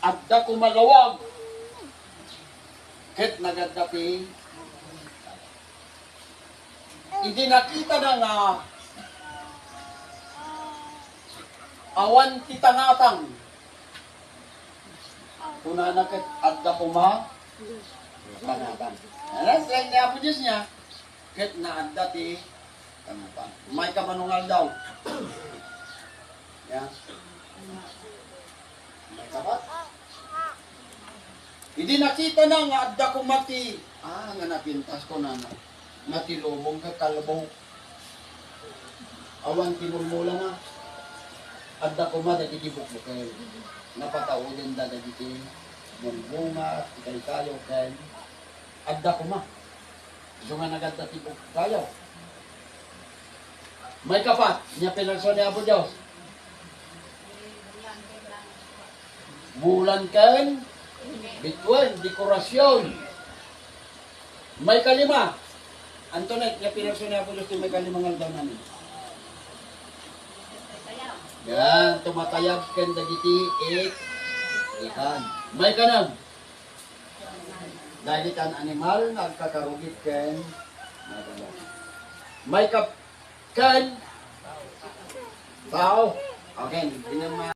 adda ko malawag. Ket nagadati. Hindi nakita na nga awan titangatang. Kuna na ket adda ko ma tangatang. Alas, like na po Diyos niya. Ket na adda ti tangatang. May kamanungal daw. Ya. May kapat. Hindi nakita na nga adda ko mati. Nga napintas ko na na. Mati lubong ka kalabaw. Awan tinulmula na. Adda ko mati titibuk-bukay. Napataudin da dagiti. Bunga, ikay-kayo kay. Adda ko ma. So nga nagadda tibuk kayo. May kapat. Niya pinagso ni Apo Diyos. Bulan kan. Bituan, dekorasyon. May kalima. Antoinette, niya pinagso ni Apo Diyos may kalimang aldaw namin. Yan, tumatayab kan dagiti ikan. May kanag. Dahil ikan animal, nagkakarugit kan. May kan tao. Okay, hindi naman.